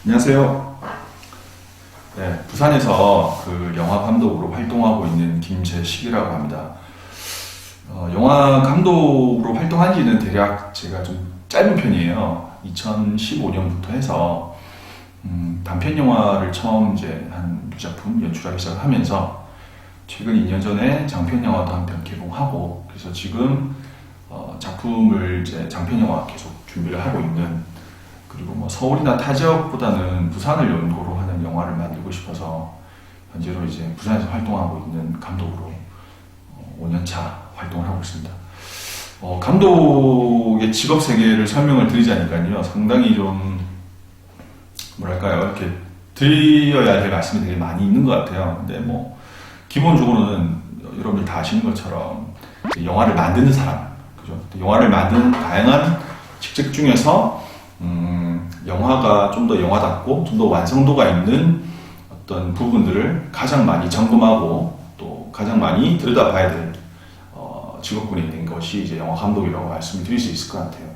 안녕하세요. 네, 부산에서 그 영화 감독으로 활동하고 있는 김재식이라고 합니다. 영화 감독으로 활동한 지는 대략 제가 좀 짧은 편이에요. 2015년부터 해서 단편 영화를 처음 이제 한 2작품 연출하기 시작하면서 최근 2년 전에 장편 영화도 한 편 개봉하고, 그래서 지금 작품을 이제 장편 영화 계속 준비를 하고 있는, 그리고 뭐 서울이나 타 지역보다는 부산을 연고로 하는 영화를 만들고 싶어서 현재로 이제 부산에서 활동하고 있는 감독으로 5년차 활동을 하고 있습니다. 감독의 직업 세계를 설명을 드리자니까요, 상당히 좀 뭐랄까요, 이렇게 드려야 될 말씀이 되게 많이 있는 것 같아요. 근데 뭐 기본적으로는 여러분들 다 아시는 것처럼 영화를 만드는 사람, 그죠? 영화를 만드는 다양한 직책 중에서 영화가 좀 더 영화답고 좀 더 완성도가 있는 어떤 부분들을 가장 많이 점검하고 또 가장 많이 들여다봐야 될 직업군이 된 것이 이제 영화 감독이라고 말씀을 드릴 수 있을 것 같아요.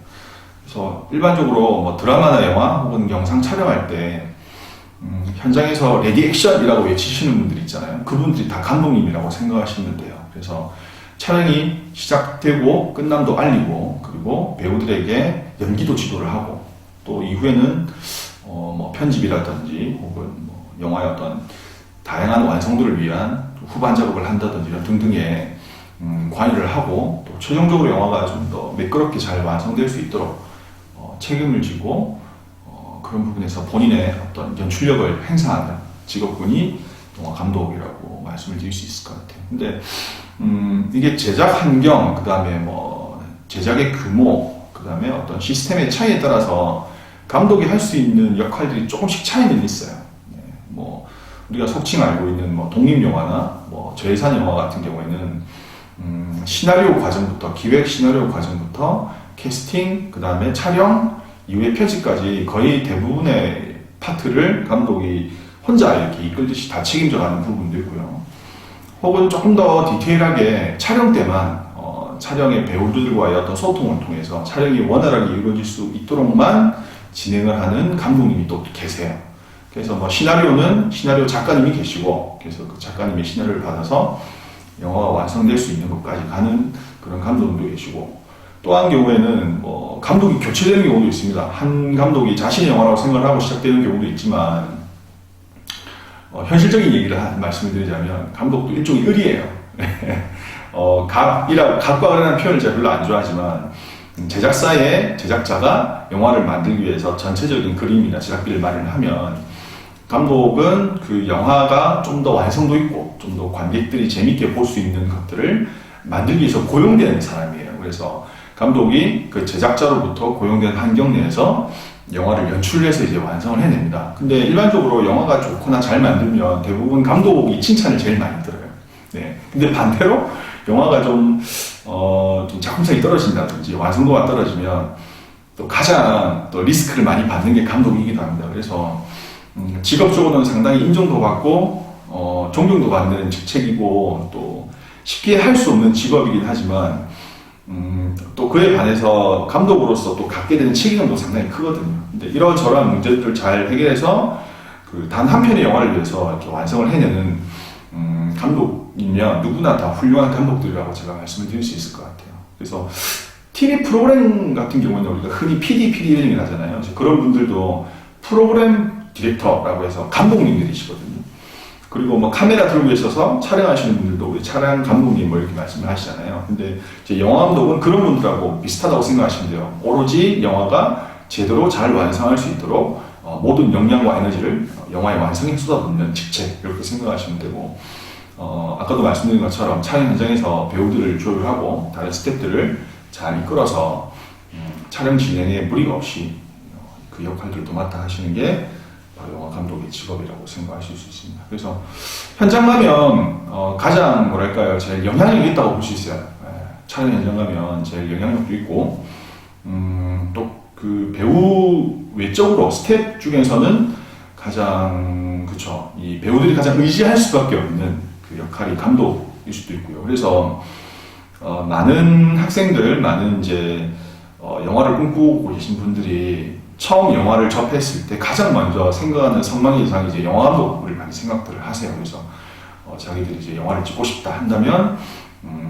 그래서 일반적으로 뭐 드라마나 영화 혹은 영상 촬영할 때 현장에서 레디 액션이라고 외치시는 분들이 있잖아요. 그분들이 다 감독님이라고 생각하시면 돼요. 그래서 촬영이 시작되고 끝남도 알리고, 그리고 배우들에게 연기도 지도를 하고, 또 이후에는 뭐 편집이라든지 혹은 뭐 영화의 어떤 다양한 완성도를 위한 후반 작업을 한다든지 이런 등등의 관여를 하고, 또 최종적으로 영화가 좀 더 매끄럽게 잘 완성될 수 있도록 책임을 지고 그런 부분에서 본인의 어떤 연출력을 행사하는 직업군이 영화 감독이라고 말씀을 드릴 수 있을 것 같아요. 근데 이게 제작 환경, 그 다음에 뭐 제작의 규모, 그 다음에 어떤 시스템의 차이에 따라서 감독이 할 수 있는 역할들이 조금씩 차이는 있어요. 네, 뭐 우리가 속칭 알고 있는 뭐 독립영화나 뭐 저예산 영화 같은 경우에는 시나리오 과정부터, 기획 시나리오 과정부터 캐스팅, 그 다음에 촬영, 이후에 편집까지 거의 대부분의 파트를 감독이 혼자 이렇게 이끌듯이 다 책임져 가는 부분도 있고요. 혹은 조금 더 디테일하게 촬영 때만 촬영의 배우들과의 어떤 소통을 통해서 촬영이 원활하게 이루어질 수 있도록만 진행을 하는 감독님이 또 계세요. 그래서 뭐 시나리오는 시나리오 작가님이 계시고, 그래서 그 작가님의 시나리오를 받아서 영화가 완성될 수 있는 것까지 가는 그런 감독님도 계시고, 또 한 경우에는 뭐 감독이 교체되는 경우도 있습니다. 한 감독이 자신의 영화라고 생각을 하고 시작되는 경우도 있지만, 현실적인 얘기를 말씀을 드리자면 감독도 일종의 을이에요. 갑과 을이라는 표현을 제가 별로 안 좋아하지만, 제작사의 제작자가 영화를 만들기 위해서 전체적인 그림이나 제작비를 마련하면, 감독은 그 영화가 좀 더 완성도 있고 좀 더 관객들이 재밌게 볼 수 있는 것들을 만들기 위해서 고용되는 사람이에요. 그래서 감독이 그 제작자로부터 고용된 환경 내에서 영화를 연출해서 이제 완성을 해냅니다. 근데 일반적으로 영화가 좋거나 잘 만들면 대부분 감독이 칭찬을 제일 많이 들어요. 네. 근데 반대로 영화가 좀 작품성이 떨어진다든지 완성도가 떨어지면 또 가장 또 리스크를 많이 받는 게 감독이기도 합니다. 그래서 직업적으로는 상당히 인정도 받고 존경도 받는 직책이고 또 쉽게 할 수 없는 직업이긴 하지만 또 그에 반해서 감독으로서 또 갖게 되는 책임감도 상당히 크거든요. 근데 이런저런 문제들을 잘 해결해서 그 단 한 편의 영화를 위해서 이렇게 완성을 해내는 감독이면 누구나 다 훌륭한 감독들이라고 제가 말씀을 드릴 수 있을 것 같아요. 그래서 TV 프로그램 같은 경우는 우리가 흔히 PD 이름이 나잖아요. 그런 분들도 프로그램 디렉터라고 해서 감독님들이시거든요. 그리고 뭐 카메라 들고 계셔서 촬영하시는 분들도 우리 촬영 감독님 뭐 이렇게 말씀을 하시잖아요. 근데 이제 영화 감독은 그런 분들하고 비슷하다고 생각하시면 돼요. 오로지 영화가 제대로 잘 완성할 수 있도록 모든 역량과 에너지를 영화의 완성에 쏟아붓는 직책, 이렇게 생각하시면 되고, 아까도 말씀드린 것처럼 촬영 현장에서 배우들을 조율하고 다른 스태프들을 잘 이끌어서 촬영 진행에 무리가 없이 그 역할들도 맡아 하시는 게 영화 감독의 직업이라고 생각하실 수 있습니다. 그래서 현장 가면 가장 뭐랄까요, 제일 영향력이 있다고 볼 수 있어요. 촬영 현장 가면 제일 영향력도 있고, 또 그 배우 외적으로 스텝 중에서는 가장, 그쵸, 이 배우들이 가장 의지할 수밖에 없는 그 역할이 감독일 수도 있고요. 그래서 많은 학생들, 많은 이제 영화를 꿈꾸고 계신 분들이 처음 영화를 접했을 때 가장 먼저 생각하는 선망의 대상이 이제 영화 감독을 많이 생각들을 하세요. 그래서 자기들이 이제 영화를 찍고 싶다 한다면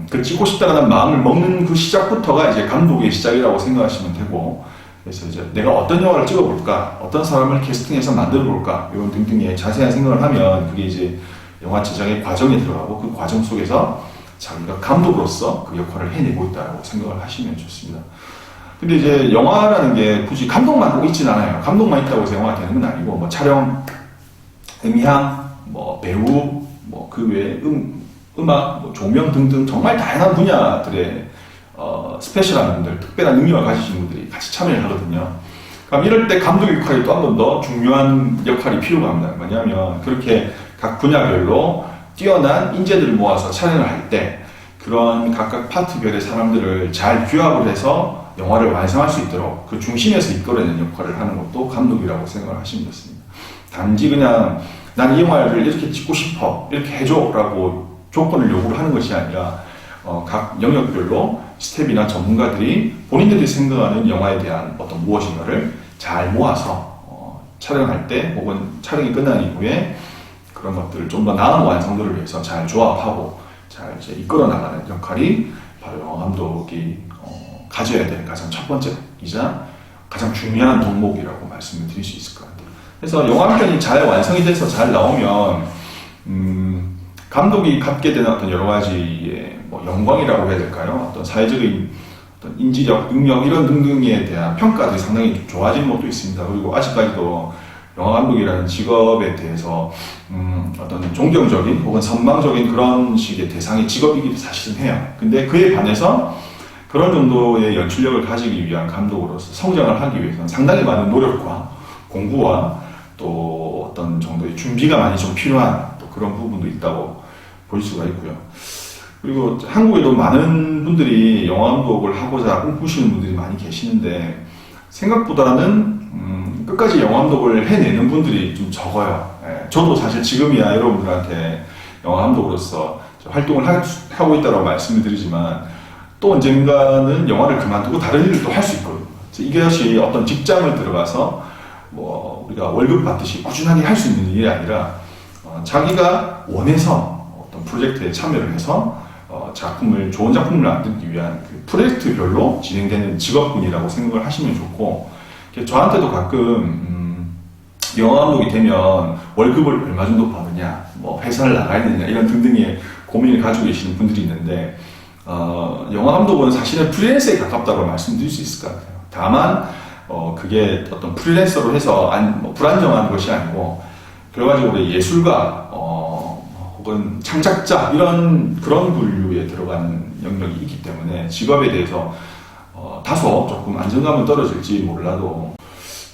그 찍고 싶다라는 마음을 먹는 그 시작부터가 이제 감독의 시작이라고 생각하시면 되고, 그래서 이제 내가 어떤 영화를 찍어볼까, 어떤 사람을 캐스팅해서 만들어볼까, 이런 등등의 자세한 생각을 하면 그게 이제 영화 제작의 과정에 들어가고, 그 과정 속에서 자기가 감독으로서 그 역할을 해내고 있다고 생각을 하시면 좋습니다. 근데 이제 영화라는 게 굳이 감독만 꼭 있진 않아요. 감독만 있다고 해서 영화가 되는 건 아니고, 뭐 촬영, 음향, 뭐 배우, 뭐 그 외에 음악, 뭐 조명 등등 정말 다양한 분야들의 스페셜한 분들, 특별한 능력을 가지신 분들이 같이 참여를 하거든요. 그럼 이럴 때 감독 역할이 또 한 번 더 중요한 역할이 필요가 합니다. 뭐냐면 그렇게 각 분야별로 뛰어난 인재들을 모아서 촬영을 할 때 그런 각각 파트별의 사람들을 잘 규합을 해서 영화를 완성할 수 있도록 그 중심에서 이끌어내는 역할을 하는 것도 감독이라고 생각을 하시면 좋습니다. 단지 그냥 난 이 영화를 이렇게 찍고 싶어, 이렇게 해줘 라고 조건을 요구를 하는 것이 아니라 각 영역별로 스텝이나 전문가들이 본인들이 생각하는 영화에 대한 어떤 무엇인가를 잘 모아서 촬영할 때 혹은 촬영이 끝난 이후에 그런 것들을 좀 더 나은 완성도를 위해서 잘 조합하고 잘 이제 이끌어 나가는 역할이 바로 영화 감독이 가져야 되는 가장 첫 번째이자 가장 중요한 덕목이라고 말씀을 드릴 수 있을 것 같아요. 그래서 영화 한 편이 잘 완성이 돼서 잘 나오면 감독이 갖게 되는 어떤 여러 가지의 뭐 영광이라고 해야 될까요? 어떤 사회적인 어떤 인지력, 능력 이런 등등에 대한 평가들이 상당히 좋아지는 것도 있습니다. 그리고 아직까지도 영화 감독이라는 직업에 대해서 어떤 존경적인 혹은 선망적인 그런 식의 대상의 직업이기도 사실은 해요. 근데 그에 반해서 그런 정도의 연출력을 가지기 위한 감독으로서 성장을 하기 위해서는 상당히 많은 노력과 공부와 또 어떤 정도의 준비가 많이 좀 필요한 또 그런 부분도 있다고 볼 수가 있고요. 그리고 한국에도 많은 분들이 영화 감독을 하고자 꿈꾸시는 분들이 많이 계시는데 생각보다는 끝까지 영화 감독을 해내는 분들이 좀 적어요. 저도 사실 지금이야 여러분들한테 영화 감독으로서 활동을 하고 있다고 말씀을 드리지만 또 언젠가는 영화를 그만두고 다른 일을 또 할 수 있거든요. 이것이 어떤 직장을 들어가서 뭐 우리가 월급 받듯이 꾸준하게 할 수 있는 일이 아니라 자기가 원해서 어떤 프로젝트에 참여를 해서 좋은 작품을 만들기 위한 그 프로젝트별로 진행되는 직업군이라고 생각을 하시면 좋고, 저한테도 가끔 영화 감독이 되면 월급을 얼마 정도 받느냐, 뭐 회사를 나가야 되느냐 이런 등등의 고민을 가지고 계시는 분들이 있는데 영화 감독은 사실은 프리랜서에 가깝다고 말씀드릴 수 있을 것 같아요. 다만 그게 어떤 프리랜서로 해서 불안정한 것이 아니고 결과적으로 예술가 혹은 창작자 그런 분류에 들어가는 영역이 있기 때문에 직업에 대해서 다소 조금 안정감은 떨어질지 몰라도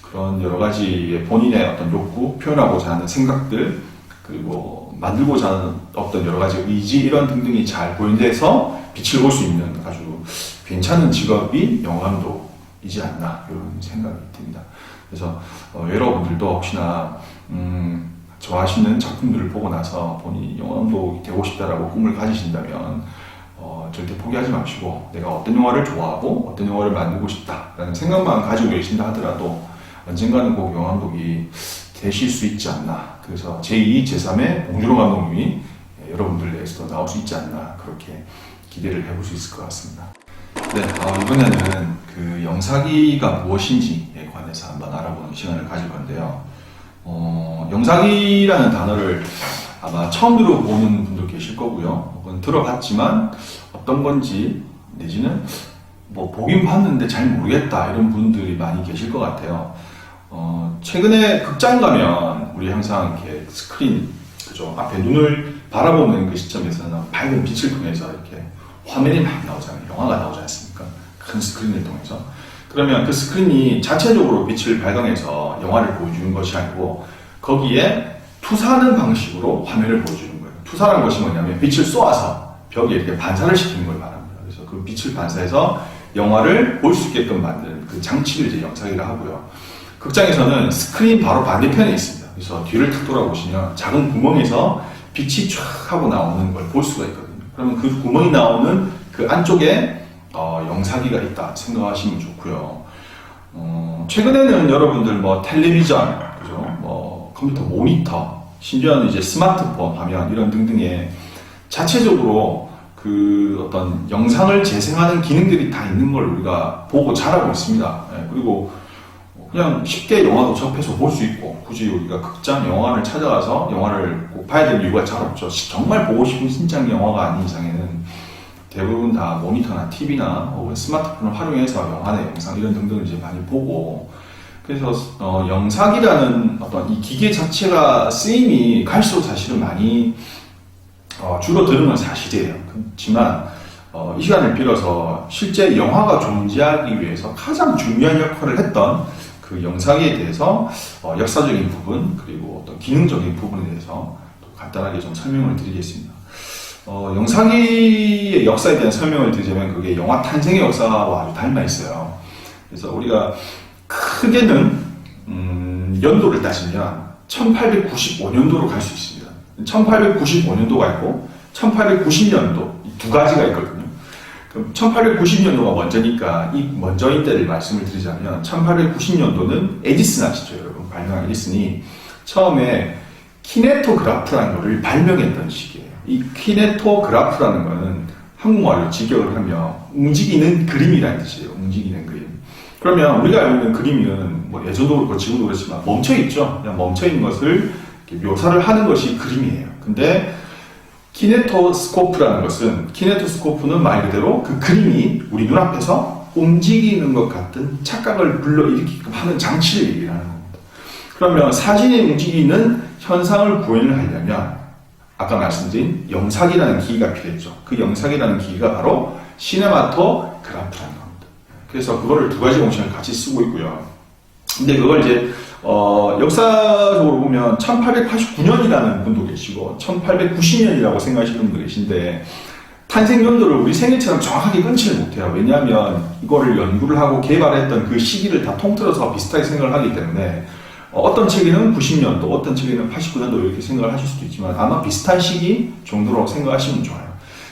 그런 여러 가지의 본인의 어떤 욕구, 표현하고자 하는 생각들, 그리고 만들고자 하는 어떤 여러 가지 의지 이런 등등이 잘 보인데서 빛을 볼 수 있는 아주 괜찮은 직업이 영화 감독이지 않나 이런 생각이 듭니다. 그래서 여러분들도 혹시나 좋아하시는 작품들을 보고 나서 본인이 영화 감독이 되고 싶다라고 꿈을 가지신다면 절대 포기하지 마시고 내가 어떤 영화를 좋아하고 어떤 영화를 만들고 싶다라는 생각만 가지고 계신다 하더라도 언젠가는 꼭 영화 감독이 되실 수 있지 않나. 그래서 제2, 제3의 봉준호 감독님이 여러분들 내에서도 나올 수 있지 않나 그렇게 기대를 해볼 수 있을 것 같습니다. 네, 이번에는 그 영상기가 무엇인지에 관해서 한번 알아보는 시간을 가질 건데요. 영상기라는 단어를 아마 처음 들어보는 분도 계실 거고요. 혹은 들어봤지만 어떤 건지 내지는 뭐 보긴 봤는데 잘 모르겠다 이런 분들이 많이 계실 것 같아요. 최근에 극장 가면 우리 항상 이렇게 스크린, 그죠? 앞에 눈을 바라보는 그 시점에서는 밝은 빛을 통해서 이렇게 화면이 막 나오잖아요. 영화가 나오지 않습니까? 큰 스크린을 통해서. 그러면 그 스크린이 자체적으로 빛을 발광해서 영화를 보여주는 것이 아니고 거기에 투사하는 방식으로 화면을 보여주는 거예요. 투사라는 것이 뭐냐면 빛을 쏘아서 벽에 이렇게 반사를 시키는 걸 말합니다. 그래서 그 빛을 반사해서 영화를 볼 수 있게끔 만드는 그 장치를 이제 영상이라 하고요. 극장에서는 스크린 바로 반대편에 있습니다. 그래서 뒤를 탁 돌아보시면 작은 구멍에서 빛이 쫙 하고 나오는 걸 볼 수가 있거든요. 그러면 그 구멍이 나오는 그 안쪽에 영상기가 있다 생각하시면 좋고요. 최근에는 여러분들 뭐 텔레비전, 그죠? 뭐 컴퓨터 모니터, 심지어는 이제 스마트폰 화면 이런 등등의 자체적으로 그 어떤 영상을 재생하는 기능들이 다 있는 걸 우리가 보고 자라고 있습니다. 예, 그리고 그냥 쉽게 영화도 접해서 볼 수 있고, 굳이 우리가 극장, 영화관을 찾아가서 영화를 꼭 봐야 될 이유가 잘 없죠. 정말 보고 싶은 신작 영화가 아닌 이상에는 대부분 다 모니터나 TV나 혹은 스마트폰을 활용해서 영화나 영상 이런 등등을 이제 많이 보고, 그래서 영상이라는 어떤 이 기계 자체가 쓰임이 갈수록 사실은 많이 줄어드는 건 사실이에요. 그렇지만 이 시간을 빌어서 실제 영화가 존재하기 위해서 가장 중요한 역할을 했던 그 영상에 대해서 역사적인 부분 그리고 어떤 기능적인 부분에 대해서 또 간단하게 좀 설명을 드리겠습니다. 영상의 역사에 대한 설명을 드리자면 그게 영화 탄생의 역사와 아주 닮아 있어요. 그래서 우리가 크게는 연도를 따지면 1895년도로 갈 수 있습니다. 1895년도가 있고 1890년도 두 가지가 있거든요. 그럼 1890년도가 먼저니까 이 먼저인 때를 말씀을 드리자면 1890년도는 에디슨 아시죠, 여러분? 발명한 에디슨이 처음에 키네토그라프라는 것을 발명했던 시기예요. 이 키네토그라프라는 것은 한국말로 직역을 하면 움직이는 그림이라는 뜻이에요. 움직이는 그림. 그러면 우리가 알고 있는 그림은 뭐 예전도 그렇고 지금도 그렇지만 멈춰있죠. 그냥 멈춰있는 것을 묘사를 하는 것이 그림이에요. 근데 키네토스코프라는 것은, 키네토스코프는 말 그대로 그 그림이 우리 눈앞에서 움직이는 것 같은 착각을 불러일으키게끔 하는 장치를 얘기하는 겁니다. 그러면 사진이 움직이는 현상을 구현을 하려면 아까 말씀드린 영상이라는 기기가 필요했죠. 그 영상이라는 기기가 바로 시네마토그라프라는 겁니다. 그래서 그거를 두 가지 공식을 같이 쓰고 있고요. 근데 그걸 이제 역사적으로 보면 1889년이라는 분도 계시고 1890년이라고 생각하시는 분도 계신데 탄생 연도를 우리 생일처럼 정확하게 끊지를 못해요. 왜냐하면 이거를 연구를 하고 개발했던 그 시기를 다 통틀어서 비슷하게 생각을 하기 때문에 어떤 책에는 90년도, 어떤 책에는 89년도 이렇게 생각을 하실 수도 있지만 아마 비슷한 시기 정도로 생각하시면 좋아요.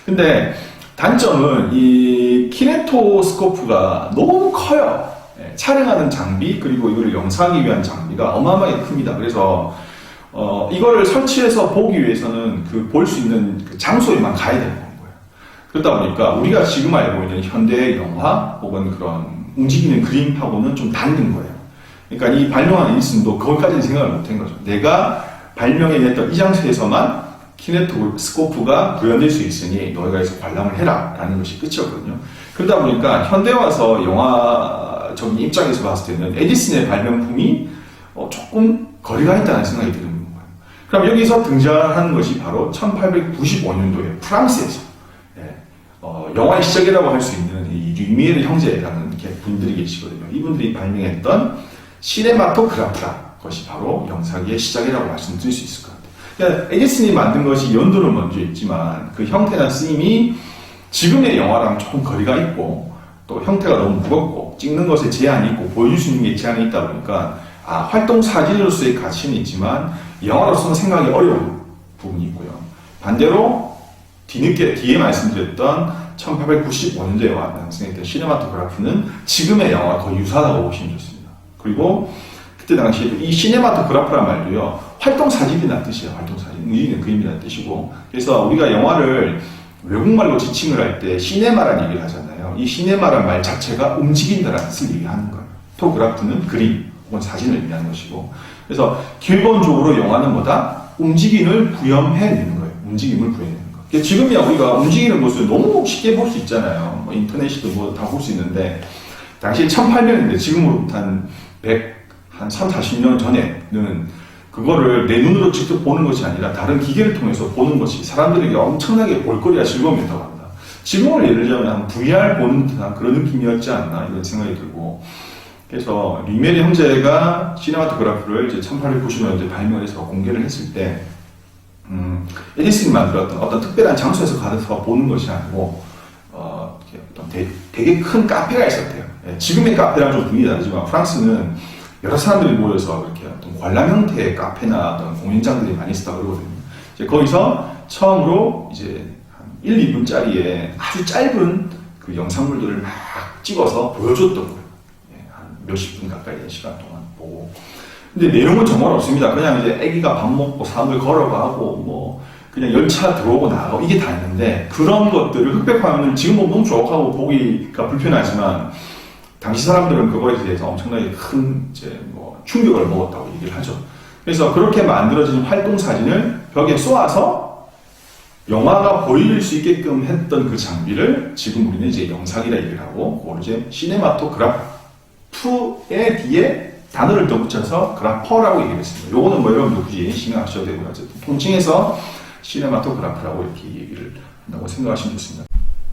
근데 단점은 이 키네토스코프가 너무 커요. 촬영하는 장비 그리고 이걸 영상하기 위한 장비가 어마어마하게 큽니다. 그래서 이거를 설치해서 보기 위해서는 그 볼 수 있는 그 장소에만 가야 되는 거예요. 그러다 보니까 우리가 지금 알고 있는 현대 영화 혹은 그런 움직이는 그림하고는 좀 다른 거예요. 그러니까 이 발명한 에디슨도 그것까지는 생각을 못한 거죠. 내가 발명해냈던 이 장소에서만 키네토스코프가 구현될 수 있으니 너희가 여기서 관람을 해라 라는 것이 끝이었거든요. 그러다 보니까 현대 와서 영화적인 입장에서 봤을 때는 에디슨의 발명품이 조금 거리가 있다는 생각이 드는 거예요. 그럼 여기서 등장하는 것이 바로 1895년도에 프랑스에서 영화의 시작이라고 할 수 있는 이 류미에르 형제라는 분들이 계시거든요. 이분들이 발명했던 시네마토그라프라 것이 바로 영상의 시작이라고 말씀드릴 수 있을 것 같아요. 그러니까 에디슨이 만든 것이 연도는 먼저 있지만 그 형태나 쓰임이 지금의 영화랑 조금 거리가 있고 또 형태가 너무 무겁고 찍는 것에 제한이 있고 보여줄 수 있는 게 제한이 있다 보니까 활동 사진으로서의 가치는 있지만 영화로서는 생각이 어려운 부분이 있고요. 반대로 뒤에 말씀드렸던 1895년도에 완성했던 시네마토그라프는 지금의 영화와 거의 유사하다고 보시면 좋습니다. 그리고 그때 당시에 이 시네마토그라프란 말도요, 활동사진이라는 뜻이에요. 활동사진, 움직이는 그림이라는 뜻이고, 그래서 우리가 영화를 외국말로 지칭을 할 때 시네마라는 얘기를 하잖아요. 이 시네마라는 말 자체가 움직인다라는 뜻을 얘기하는 거예요. 토그라프는 그림 혹은 사진을 의미하는 것이고, 그래서 기본적으로 영화는 뭐다? 움직임을 구현해내는 거예요. 움직임을 구현해내는 거. 지금이야 우리가 움직이는 모습을 너무 쉽게 볼 수 있잖아요. 뭐 인터넷이도 뭐 다 볼 수 있는데, 당시 1800년인데 지금으로부터 한 3, 40년 전에는 그거를 내 눈으로 직접 보는 것이 아니라 다른 기계를 통해서 보는 것이 사람들에게 엄청나게 볼거리와 즐거움이었다고 합니다. 지금을 예를 들자면 한 VR 보는 듯한 그런 느낌이었지 않나 이런 생각이 들고, 그래서 류미에르 형제가 시네마토그라프를 이제 1890년대 발명해서 공개를 했을 때 에디슨이 만들었던 어떤 특별한 장소에서 가서 보는 것이 아니고 어떤 되게 큰 카페가 있었대요. 지금의 카페랑 좀 분위기 다르지만 프랑스는 여러 사람들이 모여서 이렇게 어떤 관람 형태의 카페나 어떤 공연장들이 많이 있었다고 그러거든요. 이제 거기서 처음으로 이제 한 1, 2분짜리의 아주 짧은 그 영상물들을 막 찍어서 보여줬던 거예요. 한 몇십 분 가까이 시간 동안 보고. 근데 내용은 정말 없습니다. 그냥 이제 아기가 밥 먹고 사람들 걸어가고 뭐 그냥 열차 들어오고 나가고 이게 다 있는데, 그런 것들을 흑백 화면을 지금 보면 너무 조악하고 보기가 불편하지만 당시 사람들은 그거에 대해서 엄청나게 큰 이제 뭐 충격을 먹었다고 얘기를 하죠. 그래서 그렇게 만들어진 활동 사진을 벽에 쏘아서 영화가 보일 수 있게끔 했던 그 장비를 지금 우리는 이제 영상이라 얘기를 하고, 그걸 이제 시네마토그라프의 뒤에 단어를 더 붙여서 그라퍼라고 얘기를 했습니다. 요거는 뭐 여러분들 굳이 신경 안 쓰셔도 되고요. 어쨌든 통칭해서 시네마토그라프라고 이렇게 얘기를 한다고 생각하시면 좋습니다.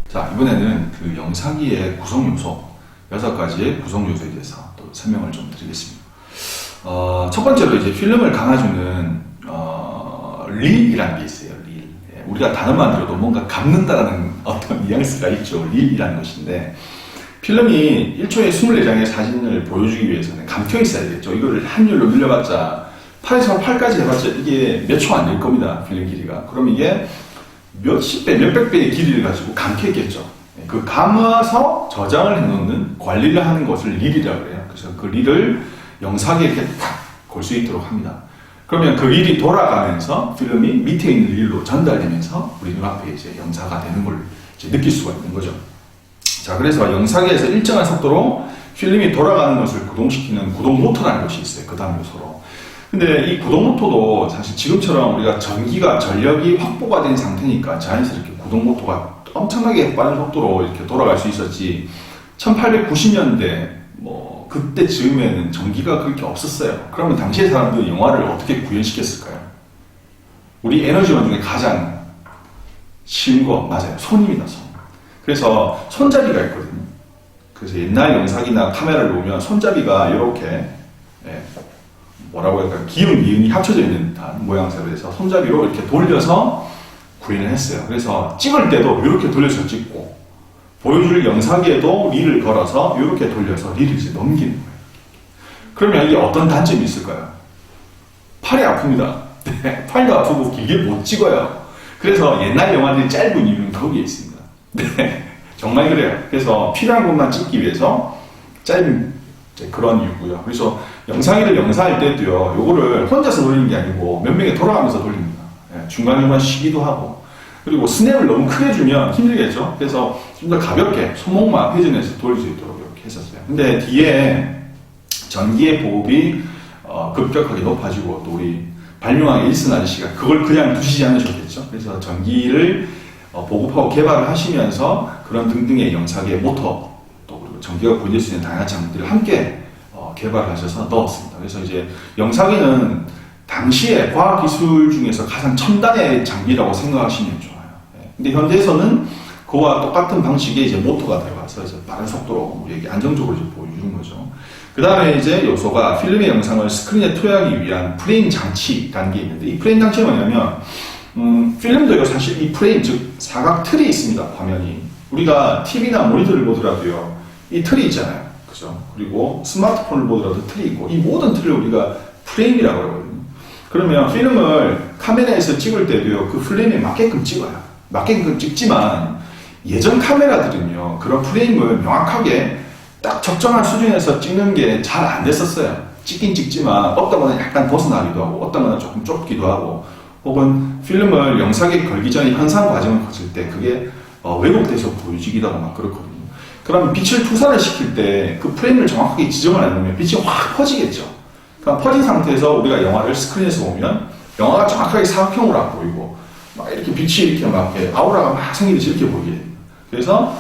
자, 이번에는 그 영상기의 구성 요소, 6가지의 구성 요소에 대해서 또 설명을 좀 드리겠습니다. 첫 번째로 이제 필름을 감아주는 릴이라는 게 있어요. 릴. 예, 우리가 단어만 들어도 뭔가 감는다라는 어떤 뉘앙스가 있죠. 릴이라는 것인데, 필름이 1초에 24장의 사진을 보여주기 위해서는 감겨 있어야 되겠죠. 이거를 한율로 늘려봤자 8에서 8까지 해봤자 이게 몇 초 안 될 겁니다. 필름 길이가. 그럼 이게 몇십 배, 몇백 배의 길이를 가지고 감겨 있겠죠. 그 감아서 저장을 해놓는 관리를 하는 것을 릴이라고 해요. 그래서 그 릴을 영상에 이렇게 탁 걸 수 있도록 합니다. 그러면 그 릴이 돌아가면서 필름이 밑에 있는 릴로 전달되면서 우리 눈앞에 이제 영상가 되는 걸 이제 느낄 수가 있는 거죠. 자, 그래서 영상에서 일정한 속도로 필름이 돌아가는 것을 구동시키는 구동 모터라는 것이 있어요. 그 다음 요소로. 근데 이 구동 모터도 사실 지금처럼 우리가 전력이 확보가 된 상태니까 자연스럽게 구동 모터가 엄청나게 빠른 속도로 이렇게 돌아갈 수 있었지, 1890년대 뭐 그때 즈음에는 전기가 그렇게 없었어요. 그러면 당시의 사람들은 영화를 어떻게 구현시켰을까요? 우리 에너지원 중에 가장 쉬운 거 맞아요. 손입니다. 손. 그래서 손잡이가 있거든요. 그래서 옛날 영상이나 카메라를 보면 손잡이가 이렇게 뭐라고 할까요? 기운, 미운이 합쳐져 있는 듯한 모양새로 해서 손잡이로 이렇게 돌려서 구현을 했어요. 그래서 찍을 때도 이렇게 돌려서 찍고, 보여줄 영상에도 릴을 걸어서 이렇게 돌려서 릴을 이제 넘기는 거예요. 그러면 이게 어떤 단점이 있을까요? 팔이 아픕니다. 네, 팔도 아프고 길게 못 찍어요. 그래서 옛날 영화들이 짧은 이유는 거기에 있습니다. 네, 정말 그래요. 그래서 필요한 것만 찍기 위해서 짧은 그런 이유고요. 그래서 영상을 영상할 때도요, 요거를 혼자서 돌리는 게 아니고 몇 명이 돌아가면서 돌립니다. 네, 중간중간 쉬기도 하고, 그리고 스냅을 너무 크게 주면 힘들겠죠. 그래서 좀 더 가볍게 손목만 회전해서 돌릴 수 있도록 이렇게 했었어요. 근데 뒤에 전기의 보급이 급격하게 높아지고, 또 우리 발명왕 에디슨 아저씨가 그걸 그냥 두시지 않으셨겠죠. 그래서 전기를 보급하고 개발을 하시면서 그런 등등의 영상의 모터, 또 그리고 전기가 보여질 수 있는 다양한 장비들을 함께 개발을 하셔서 넣었습니다. 그래서 이제 영상에는 당시의 과학기술 중에서 가장 첨단의 장비라고 생각하시면 좋아요. 근데 현대에서는 그와 똑같은 방식의 이제 모터가 들어가서 이제 빠른 속도로 우리에게 안정적으로 이제 보여주는 거죠. 그 다음에 이제 요소가 필름의 영상을 스크린에 투여하기 위한 프레임 장치라는 게 있는데, 이 프레임 장치가 뭐냐면, 필름도 사실 이 프레임, 즉 사각 틀이 있습니다. 화면이. 우리가 TV나 모니터를 보더라도요, 이 틀이 있잖아요. 그죠? 그리고 스마트폰을 보더라도 틀이 있고, 이 모든 틀을 우리가 프레임이라고 하거든요. 그러면 필름을 카메라에서 찍을 때도요, 그 프레임에 맞게끔 찍어요. 맞게끔 찍지만 예전 카메라들은요, 그런 프레임을 명확하게 딱 적정한 수준에서 찍는 게 잘 안 됐었어요. 찍긴 찍지만 어떤 거는 약간 벗어나기도 하고, 어떤 거는 조금 좁기도 하고, 혹은 필름을 영상에 걸기 전에 현상 과정을 거칠 때 그게 왜곡돼서 보여지기도 하고 막 그렇거든요. 그럼 빛을 투사를 시킬 때 그 프레임을 정확하게 지정을 안 하면 빛이 확 퍼지겠죠. 그러니까 퍼진 상태에서 우리가 영화를 스크린에서 보면 영화가 정확하게 사각형으로 안 보이고, 막 이렇게 빛이 이렇게 막 이렇게 아우라가 막 생기듯이 이렇게 보이게 됩니다. 그래서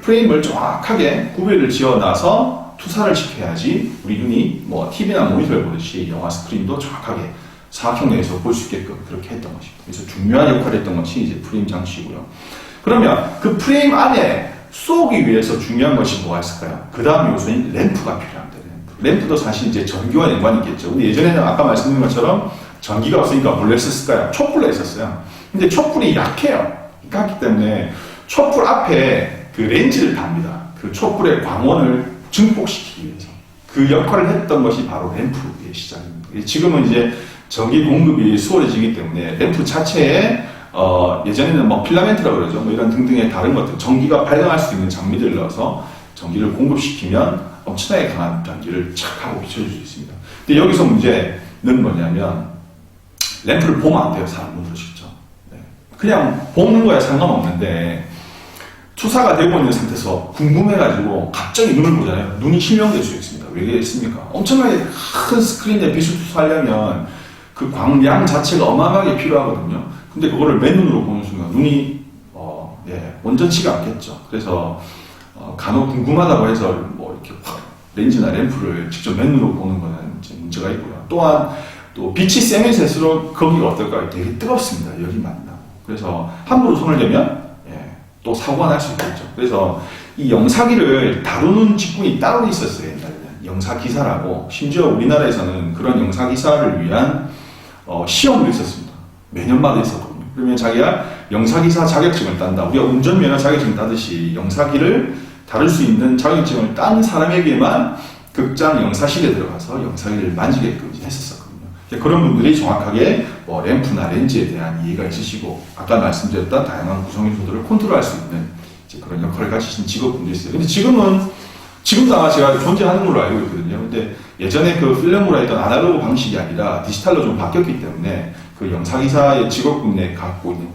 프레임을 정확하게 구별을 지어놔서 투사를 시켜야지 우리 눈이 뭐 TV나 모니터를 보듯이 영화 스크린도 정확하게 사각형 내에서 볼 수 있게끔 그렇게 했던 것입니다. 그래서 중요한 역할을 했던 것이 이제 프레임 장치고요. 그러면 그 프레임 안에 쏘기 위해서 중요한 것이 뭐가 있을까요? 그 다음 요소인 램프가 필요합니다. 램프도 사실 이제 전기와 연관이 있겠죠. 근데 예전에는 아까 말씀드린 것처럼 전기가 없으니까 뭘로 했었을까요? 촛불로 했었어요. 근데 촛불이 약해요. 그렇기 때문에 촛불 앞에 그 렌즈를 답니다. 그 촛불의 광원을 증폭시키기 위해서. 그 역할을 했던 것이 바로 램프의 시작입니다. 지금은 이제 전기 공급이 수월해지기 때문에 램프 자체에 예전에는 뭐 필라멘트라고 그러죠. 뭐 이런 등등의 다른 것들, 전기가 발생할 수 있는 장비들을 넣어서 전기를 공급시키면 엄청나게 강한 전기를 착 하고 비춰줄 수 있습니다. 근데 여기서 문제는 뭐냐면 램프를 보면 안 돼요. 사람 눈으로 직접. 네. 그냥 보는 거야 상관없는데 투사가 되고 있는 상태에서 궁금해가지고 갑자기 눈을 보잖아요. 눈이 실명될 수 있습니다. 왜 그랬습니까? 엄청나게 큰 스크린에 빛을 투사하려면 그 광량 자체가 어마어마하게 필요하거든요. 근데 그거를 맨눈으로 보는 순간 눈이 온전치가 않겠죠. 그래서 간혹 궁금하다고 해서 뭐 이렇게 확 렌즈나 램프를 직접 맨눈으로 보는 거는 이제 문제가 있고요. 또한 또 빛이 세면 세수록 거기가 어떨까요? 되게 뜨겁습니다. 열이 많이 나고. 그래서 함부로 손을 대면 또 사고가 날 수 있겠죠. 그래서 이 영사기를 다루는 직군이 따로 있었어요. 옛날에는 영사기사라고. 심지어 우리나라에서는 그런 영사기사를 위한 시험도 있었습니다. 매년마다 있었거든요. 그러면 자기가 영사기사 자격증을 딴다. 우리가 운전면허 자격증 따듯이 영사기를 다룰 수 있는 자격증을 딴 사람에게만 극장 영사실에 들어가서 영사기를 만지게끔 했었거든요. 그런 분들이 정확하게 뭐 램프나 렌즈에 대한 이해가 있으시고 아까 말씀드렸던 다양한 구성 요소들을 컨트롤할 수 있는 이제 그런 역할을 가지신 직업분들이 있어요. 근데 지금도 아마 제가 존재하는 걸로 알고 있거든요. 근데 예전에 그 필름으로 했던 아날로그 방식이 아니라 디지털로 좀 바뀌었기 때문에 그 영사기사의 직업군에 갖고 있는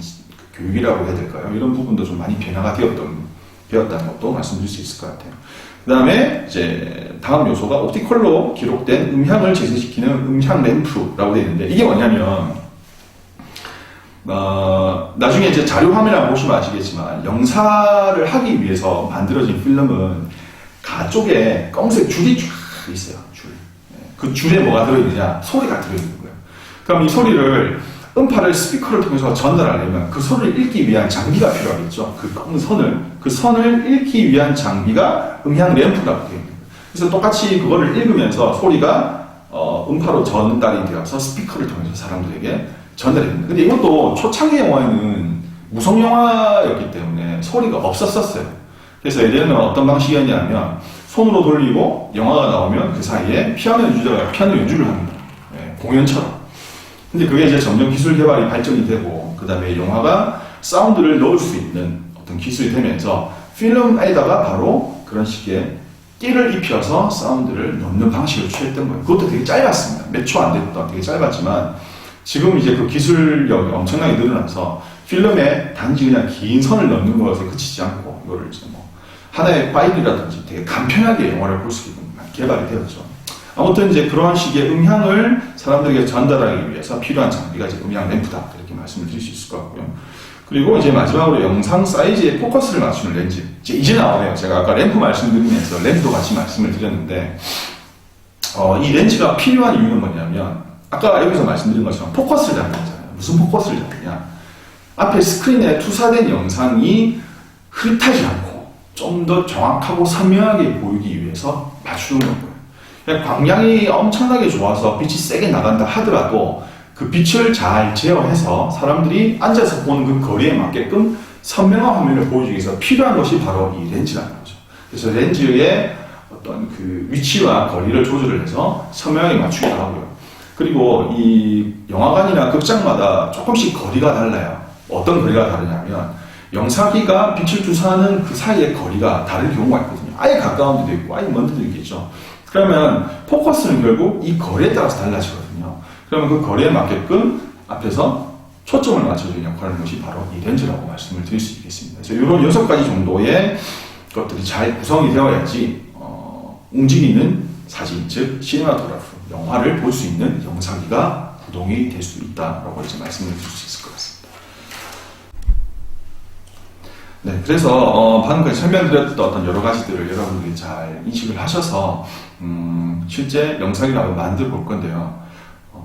교육이라고 해야 될까요? 이런 부분도 좀 많이 변화가 되었다는 것도 말씀드릴 수 있을 것 같아요. 그 다음에 이제 다음 요소가 옵티컬로 기록된 음향을 재생시키는 음향 램프라고 되어 있는데 이게 뭐냐면 나중에 이제 자료 화면을 보시면 아시겠지만 영사를 하기 위해서 만들어진 필름은 가쪽에 검은색 줄이 쫙 있어요. 줄. 그 줄에 뭐가 들어있느냐? 소리가 들어있는 거예요. 그럼 이 소리를 음파를 스피커를 통해서 전달하려면 그 소리를 읽기 위한 장비가 필요하겠죠. 그 검은 선을 읽기 위한 장비가 음향 램프라고 되어 있는 거예요. 그래서 똑같이 그거를 읽으면서 소리가 음파로 전달이 되어서 스피커를 통해서 사람들에게 전달이 됩니다. 근데 이것도 초창기 영화에는 무성 영화였기 때문에 소리가 없었어요. 그래서 예전에는 어떤 방식이었냐면 손으로 돌리고 영화가 나오면 그 사이에 피아노 연주자가 피아노 연주를 합니다. 공연처럼. 근데 그게 이제 점점 기술 개발이 발전이 되고 그 다음에 영화가 사운드를 넣을 수 있는 어떤 기술이 되면서 필름에다가 바로 그런 식의 띠를 입혀서 사운드를 넣는 방식을 취했던 거예요. 그것도 되게 짧았습니다. 몇 초 안 됐던 되게 짧았지만 지금 이제 그 기술력이 엄청나게 늘어나서 필름에 단지 그냥 긴 선을 넣는 것에 그치지 않고 이거를 이제 뭐 하나의 파일이라든지 되게 간편하게 영화를 볼 수 있는 개발이 되었죠. 아무튼 이제 그러한 식의 음향을 사람들에게 전달하기 위해서 필요한 장비가 이제 음향 램프다 이렇게 말씀을 드릴 수 있을 것 같고요. 그리고 이제 마지막으로 영상 사이즈에 포커스를 맞추는 렌즈. 이제 나오네요. 제가 아까 램프 말씀드리면서 렌즈도 같이 말씀을 드렸는데 이 렌즈가 필요한 이유는 뭐냐면 아까 여기서 말씀드린 것처럼 포커스를 잡는 거잖아요. 무슨 포커스를 잡느냐? 앞에 스크린에 투사된 영상이 흐릿하지 않고 좀 더 정확하고 선명하게 보이기 위해서 맞추는 거고요. 광량이 엄청나게 좋아서 빛이 세게 나간다 하더라도 그 빛을 잘 제어해서 사람들이 앉아서 보는 그 거리에 맞게끔 선명한 화면을 보여주기 위해서 필요한 것이 바로 이 렌즈라는 거죠. 그래서 렌즈의 어떤 그 위치와 거리를 조절을 해서 선명하게 맞추기도 하고요. 그리고 이 영화관이나 극장마다 조금씩 거리가 달라요. 어떤 거리가 다르냐면 영사기가 빛을 투사하는 그 사이의 거리가 다른 경우가 있거든요. 아예 가까운 데도 있고 아예 먼 데도 있겠죠. 그러면 포커스는 결국 이 거리에 따라서 달라지거든요. 그러면 그 거리에 맞게끔 앞에서 초점을 맞춰주는 역할을 하는 것이 바로 이 렌즈라고 말씀을 드릴 수 있겠습니다. 그래서 이런 6가지 정도의 것들이 잘 구성이 되어야지 움직이는 사진, 즉 시네마토그래프, 영화를 볼 수 있는 영상기가 구동이 될 수 있다라고 이제 말씀을 드릴 수 있을 것 같습니다. 네, 그래서 방금까지 설명드렸던 어떤 여러 가지들을 여러분들이 잘 인식을 하셔서 실제 영상기를 한번 만들어 볼 건데요.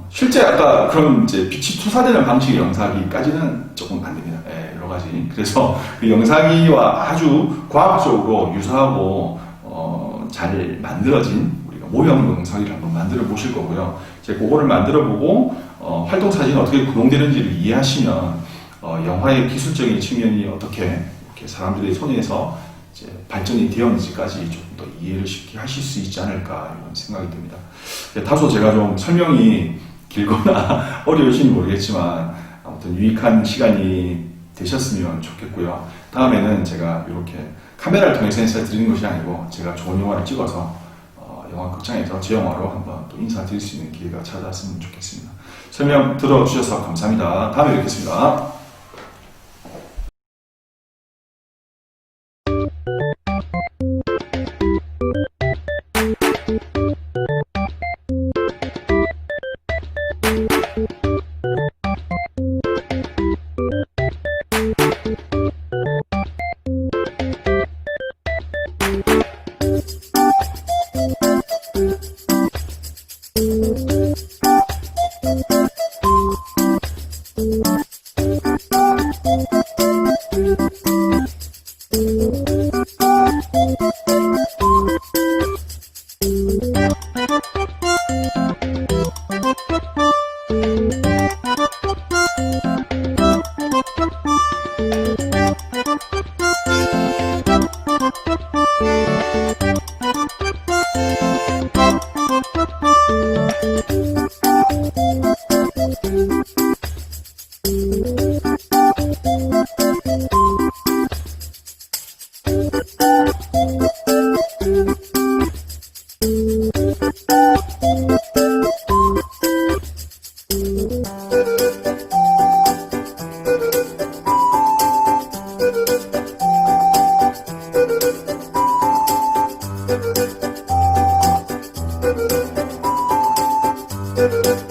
실제 아까 그럼 이제 빛이 투사되는 방식의 영상기까지는 조금 안 됩니다. 여러 가지. 그래서 그 영상기와 아주 과학적으로 유사하고 잘 만들어진 우리가 모형 영상기를 한번 만들어 보실 거고요. 이제 그거를 만들어 보고 활동 사진이 어떻게 구동되는지를 이해하시면 영화의 기술적인 측면이 어떻게 이렇게 사람들의 손에서 이제 발전이 되었는지까지 조금 더 이해를 쉽게 하실 수 있지 않을까 이런 생각이 듭니다. 다소 제가 좀 설명이 길거나 어려우신지 모르겠지만 아무튼 유익한 시간이 되셨으면 좋겠고요. 다음에는 제가 이렇게 카메라를 통해서 인사를 드리는 것이 아니고 제가 좋은 영화를 찍어서 영화 극장에서 재영화로 한번 또 인사드릴 수 있는 기회가 찾아왔으면 좋겠습니다. 설명 들어주셔서 감사합니다. 다음에 뵙겠습니다. Thank you.